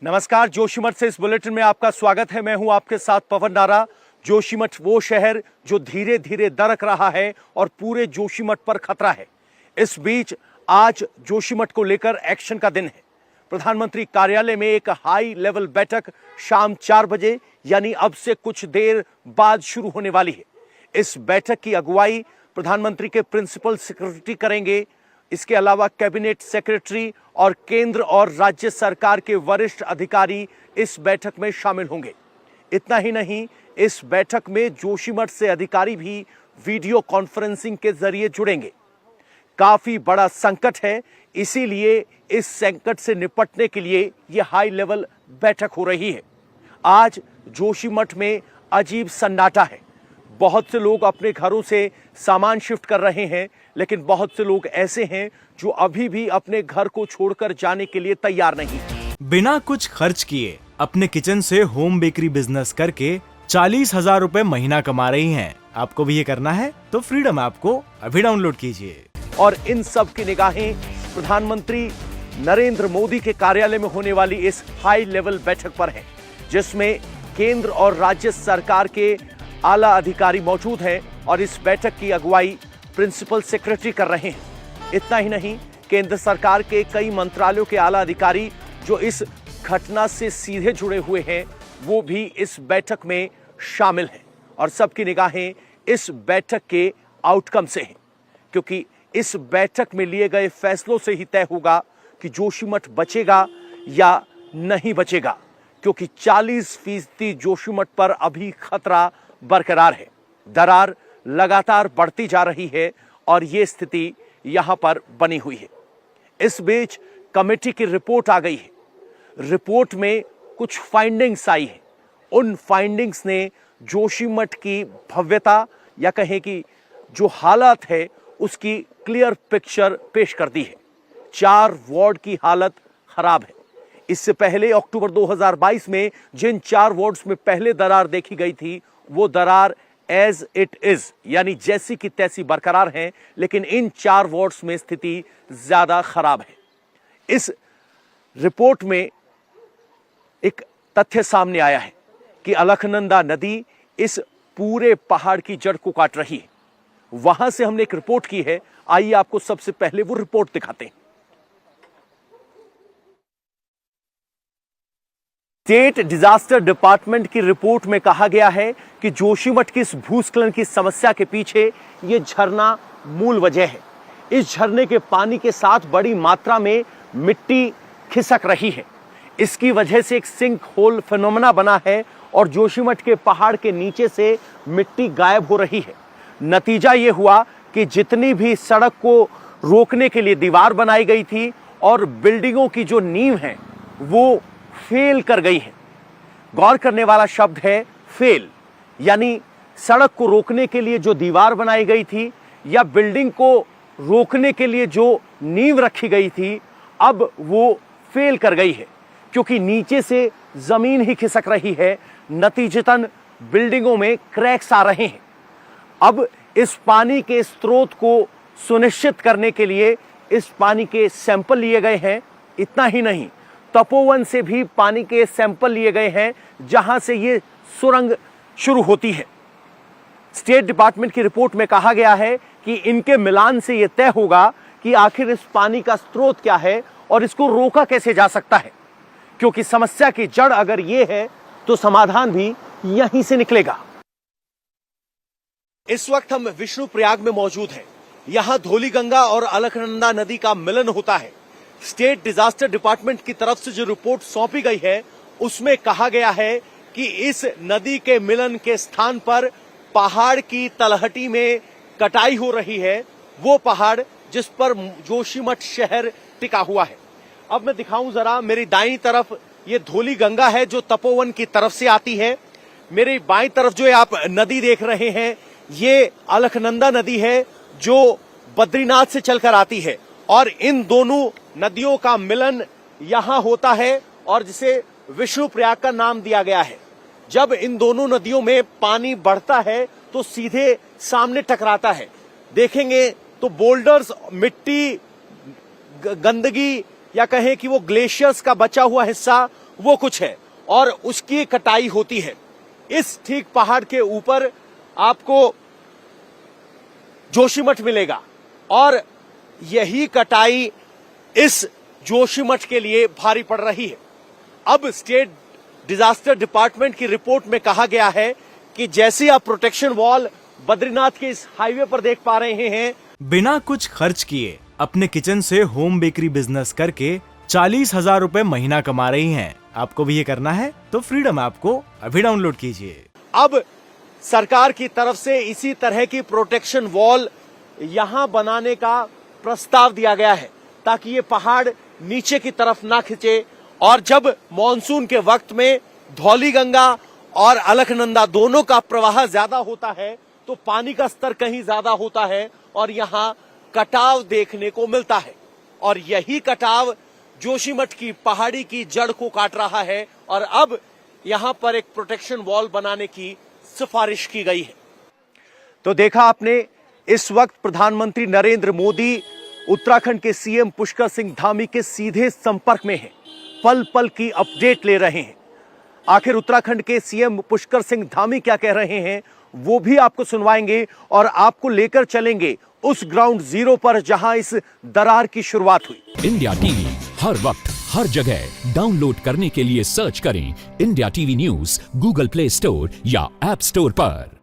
नमस्कार, जोशीमठ से इस बुलेटिन में आपका स्वागत है। मैं हूं आपके साथ पवन नारा। जोशीमठ वो शहर जो धीरे धीरे दरक रहा है और पूरे जोशीमठ पर खतरा है। इस बीच आज जोशीमठ को लेकर एक्शन का दिन है। प्रधानमंत्री कार्यालय में एक हाई लेवल बैठक शाम 4 बजे यानी अब से कुछ देर बाद शुरू होने वाली है। इस बैठक की अगुवाई प्रधानमंत्री के प्रिंसिपल सेक्रेटरी करेंगे। इसके अलावा कैबिनेट सेक्रेटरी और केंद्र और राज्य सरकार के वरिष्ठ अधिकारी इस बैठक में शामिल होंगे। इतना ही नहीं, इस बैठक में जोशीमठ से अधिकारी भी वीडियो कॉन्फ्रेंसिंग के जरिए जुड़ेंगे। काफी बड़ा संकट है, इसीलिए इस संकट से निपटने के लिए यह हाई लेवल बैठक हो रही है। आज जोशीमठ में अजीब सन्नाटा है। बहुत से लोग अपने घरों से सामान शिफ्ट कर रहे हैं, लेकिन बहुत से लोग ऐसे हैं जो अभी भी अपने घर को छोड़कर जाने के लिए तैयार नहीं। बिना कुछ खर्च किए अपने किचन से होम बेकरी बिजनेस करके 40,000 रुपए महीना कमा रही हैं। आपको भी ये करना है तो फ्रीडम ऐप को अभी डाउनलोड कीजिए। और इन सब की निगाहें प्रधानमंत्री नरेंद्र मोदी के कार्यालय में होने वाली इस हाई लेवल बैठक पर है, जिसमें केंद्र और राज्य सरकार के आला अधिकारी मौजूद हैं और इस बैठक की अगुवाई प्रिंसिपल सेक्रेटरी कर रहे हैं। इतना ही नहीं, केंद्र सरकार के कई मंत्रालयों के आला अधिकारी जो इस घटना से सीधे जुड़े हुए हैं, वो भी इस बैठक में शामिल हैं और सबकी निगाहें इस बैठक के आउटकम से हैं, क्योंकि इस बैठक में लिए गए फैसलों से ही तय होगा कि जोशीमठ बचेगा या नहीं बचेगा, क्योंकि 40% जोशीमठ पर अभी खतरा बरकरार है। दरार लगातार बढ़ती जा रही है और ये स्थिति यहां पर बनी हुई है। इस बीच कमेटी की रिपोर्ट आ गई है। रिपोर्ट में कुछ फाइंडिंग्स आई है। उन फाइंडिंग्स ने जोशीमठ की भव्यता या कहें कि जो हालत है उसकी क्लियर पिक्चर पेश कर दी है। 4 वार्ड की हालत खराब है। इससे पहले अक्टूबर 2022 में जिन 4 वार्ड्स में पहले दरार देखी गई थी, वो दरार एज इट इज यानी जैसी की तैसी बरकरार है, लेकिन इन 4 वार्ड्स में स्थिति ज्यादा खराब है। इस रिपोर्ट में एक तथ्य सामने आया है कि अलकनंदा नदी इस पूरे पहाड़ की जड़ को काट रही है। वहां से हमने एक रिपोर्ट की है। आइए आपको सबसे पहले वो रिपोर्ट दिखाते हैं। स्टेट डिजास्टर डिपार्टमेंट की रिपोर्ट में कहा गया है कि जोशीमठ की इस भूस्खलन की समस्या के पीछे ये झरना मूल वजह है। इस झरने के पानी के साथ बड़ी मात्रा में मिट्टी खिसक रही है। इसकी वजह से एक सिंक होल फिनोमेना बना है और जोशीमठ के पहाड़ के नीचे से मिट्टी गायब हो रही है। नतीजा ये हुआ कि जितनी भी सड़क को रोकने के लिए दीवार बनाई गई थी और बिल्डिंगों की जो नींव है वो फेल कर गई है। गौर करने वाला शब्द है फेल, यानी सड़क को रोकने के लिए जो दीवार बनाई गई थी या बिल्डिंग को रोकने के लिए जो नींव रखी गई थी, अब वो फेल कर गई है, क्योंकि नीचे से जमीन ही खिसक रही है। नतीजतन बिल्डिंगों में क्रैक्स आ रहे हैं। अब इस पानी के स्रोत को सुनिश्चित करने के लिए इस पानी के सैंपल लिए गए हैं। इतना ही नहीं, तपोवन से भी पानी के सैंपल लिए गए हैं, जहां से ये सुरंग शुरू होती है। स्टेट डिपार्टमेंट की रिपोर्ट में कहा गया है कि इनके मिलान से यह तय होगा कि आखिर इस पानी का स्रोत क्या है और इसको रोका कैसे जा सकता है, क्योंकि समस्या की जड़ अगर यह है तो समाधान भी यहीं से निकलेगा। इस वक्त हम विष्णुप्रयाग में मौजूद हैं। यहां धौलीगंगा और अलकनंदा नदी का मिलन होता है। स्टेट डिजास्टर डिपार्टमेंट की तरफ से जो रिपोर्ट सौंपी गई है, उसमें कहा गया है कि इस नदी के मिलन के स्थान पर पहाड़ की तलहटी में कटाई हो रही है। वो पहाड़ जिस पर जोशीमठ शहर टिका हुआ है। अब मैं दिखाऊं जरा, मेरी दाईं तरफ ये धौलीगंगा है जो तपोवन की तरफ से आती है। मेरी बाईं तरफ जो आप नदी देख रहे हैं, ये अलकनंदा नदी है जो बद्रीनाथ से चलकर आती है और इन दोनों नदियों का मिलन यहां होता है और जिसे विष्णुप्रयाग का नाम दिया गया है। जब इन दोनों नदियों में पानी बढ़ता है तो सीधे सामने टकराता है। देखेंगे तो बोल्डर्स, मिट्टी, गंदगी या कहें कि वो ग्लेशियर्स का बचा हुआ हिस्सा वो कुछ है और उसकी कटाई होती है। इस ठीक पहाड़ के ऊपर आपको जोशीमठ मिलेगा और यही कटाई इस जोशीमठ के लिए भारी पड़ रही है। अब स्टेट डिजास्टर डिपार्टमेंट की रिपोर्ट में कहा गया है कि जैसे आप प्रोटेक्शन वॉल बद्रीनाथ के इस हाईवे पर देख पा रहे हैं, बिना कुछ खर्च किए अपने किचन से होम बेकरी बिजनेस करके 40,000 रुपए महीना कमा रही हैं। आपको भी ये करना है तो फ्रीडम ऐप को अभी डाउनलोड कीजिए। अब सरकार की तरफ से इसी तरह की प्रोटेक्शन वॉल यहां बनाने का प्रस्ताव दिया गया है ताकि ये पहाड़ नीचे की तरफ ना खिंचे और जब मॉनसून के वक्त में धौलीगंगा और अलकनंदा दोनों का प्रवाह ज्यादा होता है तो पानी का स्तर कहीं ज्यादा होता है और यहां कटाव देखने को मिलता है और यही कटाव जोशीमठ की पहाड़ी की जड़ को काट रहा है और अब यहां पर एक प्रोटेक्शन वॉल बनाने की सिफारिश की गई है। तो देखा आपने, इस वक्त प्रधानमंत्री नरेंद्र मोदी उत्तराखंड के सीएम पुष्कर सिंह धामी के सीधे संपर्क में हैं, पल पल की अपडेट ले रहे हैं। आखिर उत्तराखंड के सीएम पुष्कर सिंह धामी क्या कह रहे हैं वो भी आपको सुनवाएंगे और आपको लेकर चलेंगे उस ग्राउंड जीरो पर जहां इस दरार की शुरुआत हुई। इंडिया टीवी हर वक्त हर जगह डाउनलोड करने के लिए सर्च करें India TV news Google play store या ऐप स्टोर पर।